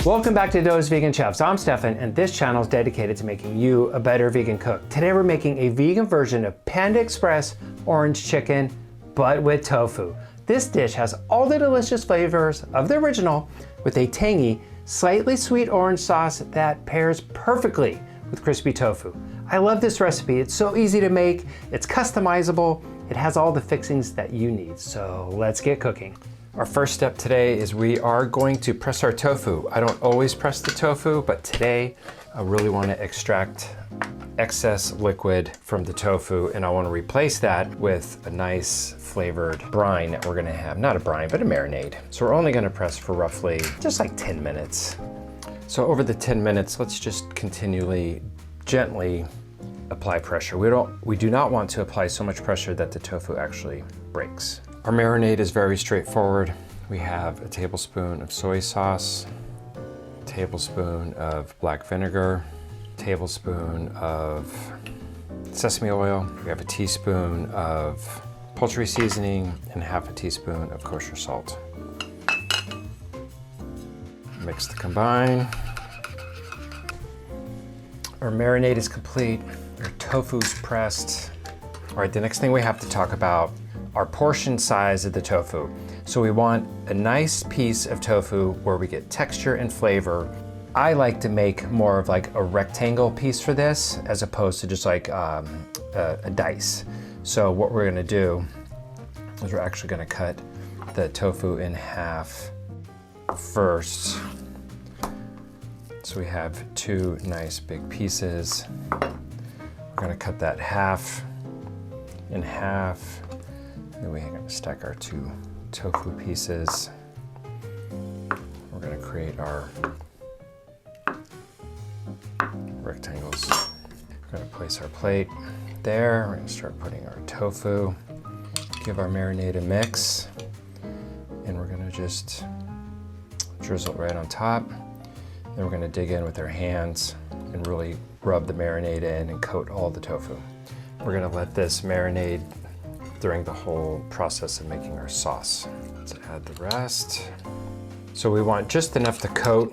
Welcome back to Those Vegan Chefs. I'm Stefan, and this channel is dedicated to making you a better vegan cook. Today we're making a vegan version of Panda Express orange chicken, but with tofu. This dish has all the delicious flavors of the original with a tangy, slightly sweet orange sauce that pairs perfectly with crispy tofu. I love this recipe. It's so easy to make, it's customizable, it has all the fixings that you need. So let's get cooking. Our first step today is we are going to press our tofu. I don't always press the tofu, but today I really want to extract excess liquid from the tofu, and I want to replace that with a nice flavored brine that we're going to have. Not a brine, but a marinade. So we're only going to press for roughly just like 10 minutes. So over the 10 minutes, let's just continually, gently apply pressure. We do not want to apply so much pressure that the tofu actually breaks. Our marinade is very straightforward. We have a tablespoon of soy sauce, a tablespoon of black vinegar, a tablespoon of sesame oil. We have a teaspoon of poultry seasoning and half a teaspoon of kosher salt. Mix to combine. Our marinade is complete. Our tofu's pressed. All right, the next thing we have to talk about our portion size of the tofu. So we want a nice piece of tofu where we get texture and flavor. I like to make more of like a rectangle piece for this as opposed to just like a dice. So what we're gonna do is we're actually gonna cut the tofu in half first. So we have two nice big pieces. We're gonna cut that half in half. Then we're going to stack our two tofu pieces. We're going to create our rectangles. We're going to place our plate there. We're going to start putting our tofu, give our marinade a mix, and we're going to just drizzle it right on top. Then we're going to dig in with our hands and really rub the marinade in and coat all the tofu. We're going to let this marinade during the whole process of making our sauce. Let's add the rest. So we want just enough to coat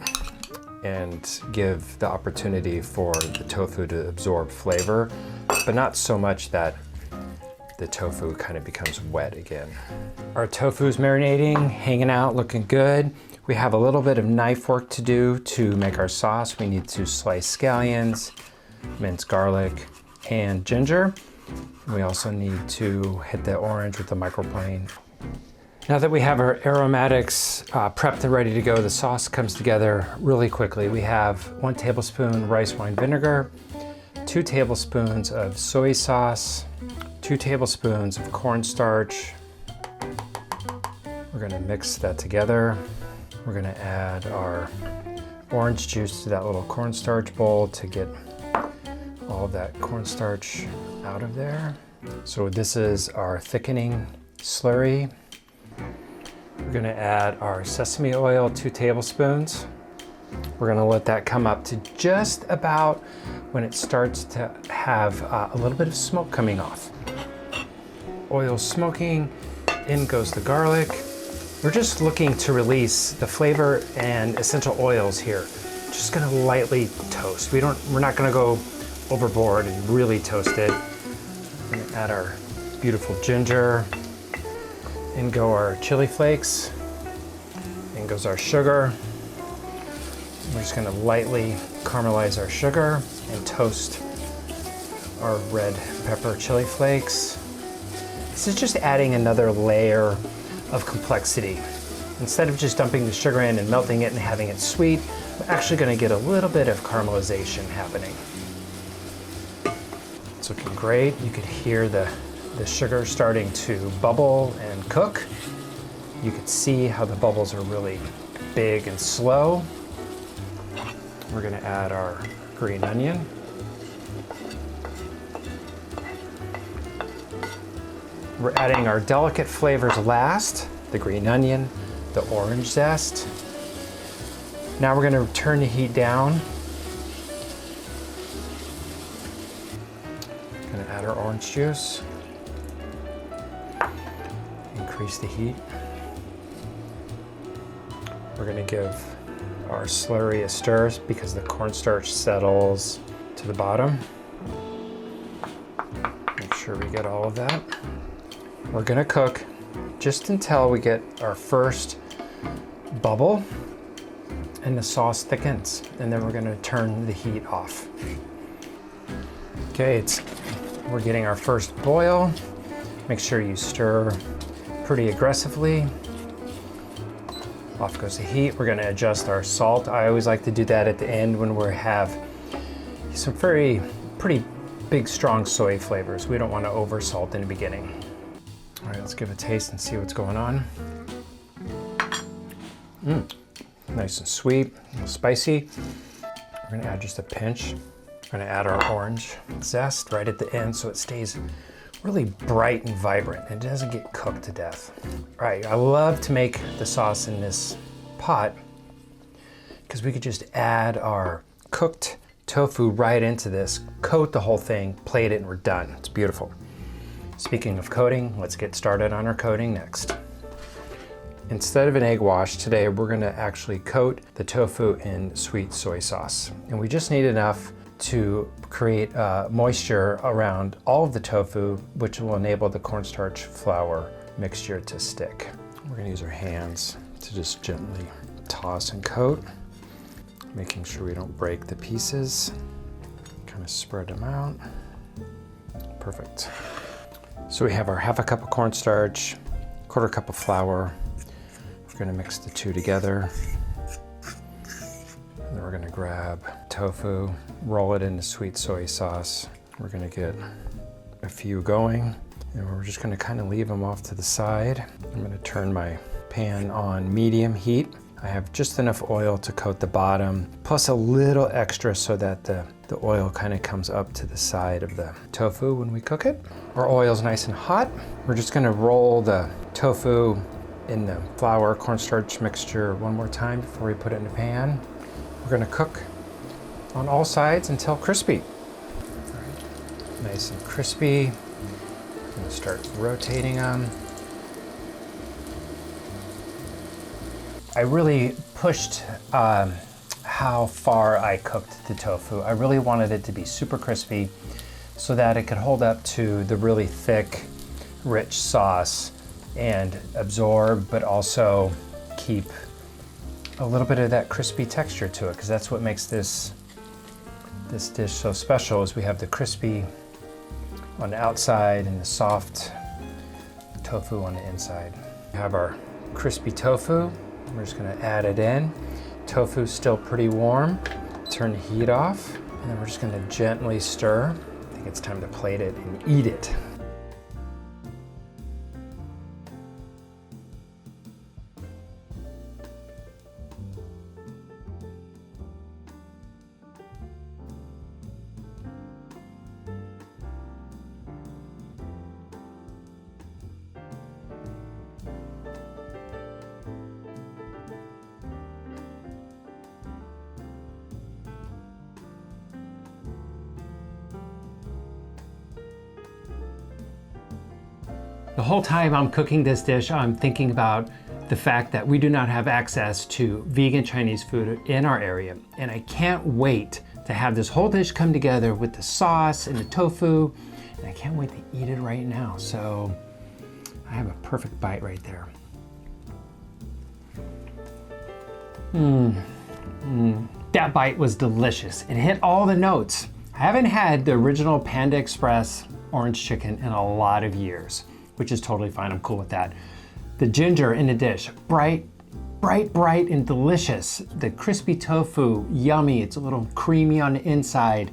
and give the opportunity for the tofu to absorb flavor, but not so much that the tofu kind of becomes wet again. Our tofu's marinating, hanging out, looking good. We have a little bit of knife work to do to make our sauce. We need to slice scallions, mince garlic, and ginger. We also need to hit the orange with the microplane. Now that we have our aromatics prepped and ready to go, the sauce comes together really quickly. We have 1 tablespoon rice wine vinegar, 2 tablespoons of soy sauce, 2 tablespoons of cornstarch. We're gonna mix that together. We're gonna add our orange juice to that little cornstarch bowl to get all that cornstarch out of there. So this is our thickening slurry. We're gonna add our sesame oil, 2 tablespoons. We're gonna let that come up to just about when it starts to have a little bit of smoke coming off. Oil smoking, in goes the garlic. We're just looking to release the flavor and essential oils here. Just gonna lightly toast. We're not gonna go overboard and really toast it. We're gonna add our beautiful ginger. In go our chili flakes. In goes our sugar. We're just gonna lightly caramelize our sugar and toast our red pepper chili flakes. This is just adding another layer of complexity. Instead of just dumping the sugar in and melting it and having it sweet, we're actually gonna get a little bit of caramelization happening. It's looking great. You could hear the sugar starting to bubble and cook. You could see how the bubbles are really big and slow. We're gonna add our green onion. We're adding our delicate flavors last, the green onion, the orange zest. Now we're gonna turn the heat down. Gonna add our orange juice. Increase the heat. We're gonna give our slurry of stirs because the cornstarch settles to the bottom. Make sure we get all of that. We're gonna cook just until we get our first bubble and the sauce thickens, and then we're gonna turn the heat off. Okay, we're getting our first boil. Make sure you stir pretty aggressively. Off goes the heat. We're gonna adjust our salt. I always like to do that at the end when we have some pretty big, strong soy flavors. We don't wanna over salt in the beginning. All right, let's give it a taste and see what's going on. Nice and sweet, a little spicy. We're gonna add just a pinch. We're gonna add our orange zest right at the end so it stays really bright and vibrant and it doesn't get cooked to death. All right, I love to make the sauce in this pot because we could just add our cooked tofu right into this, coat the whole thing, plate it, and we're done. It's beautiful. Speaking of coating, let's get started on our coating next. Instead of an egg wash, today we're gonna actually coat the tofu in sweet soy sauce. And we just need enough to create moisture around all of the tofu, which will enable the cornstarch flour mixture to stick. We're gonna use our hands to just gently toss and coat, making sure we don't break the pieces. Kind of spread them out. Perfect. So we have our half a cup of cornstarch, quarter cup of flour. We're gonna mix the two together. And then we're gonna grab tofu, roll it into sweet soy sauce. We're gonna get a few going, and we're just gonna kind of leave them off to the side. I'm gonna turn my pan on medium heat. I have just enough oil to coat the bottom, plus a little extra so that the oil kind of comes up to the side of the tofu when we cook it. Our oil's nice and hot. We're just gonna roll the tofu in the flour cornstarch mixture one more time before we put it in the pan. We're gonna cook on all sides until crispy. All right. Nice and crispy. I'm gonna start rotating them. I really pushed how far I cooked the tofu. I really wanted it to be super crispy so that it could hold up to the really thick, rich sauce and absorb, but also keep a little bit of that crispy texture to it, because that's what makes this dish so special, is we have the crispy on the outside and the soft tofu on the inside. We have our crispy tofu. We're just gonna add it in. Tofu's still pretty warm. Turn the heat off, and then we're just gonna gently stir. I think it's time to plate it and eat it. The whole time I'm cooking this dish, I'm thinking about the fact that we do not have access to vegan Chinese food in our area. And I can't wait to have this whole dish come together with the sauce and the tofu. And I can't wait to eat it right now. So I have a perfect bite right there. That bite was delicious. It hit all the notes. I haven't had the original Panda Express orange chicken in a lot of years, which is totally fine. I'm cool with that. The ginger in the dish, bright and delicious. The crispy tofu, yummy. It's a little creamy on the inside.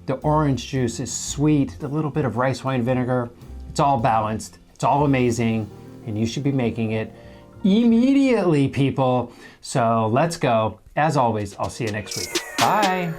The orange juice is sweet. A little bit of rice wine vinegar. It's all balanced. It's all amazing. And you should be making it immediately, people. So let's go. As always, I'll see you next week. Bye.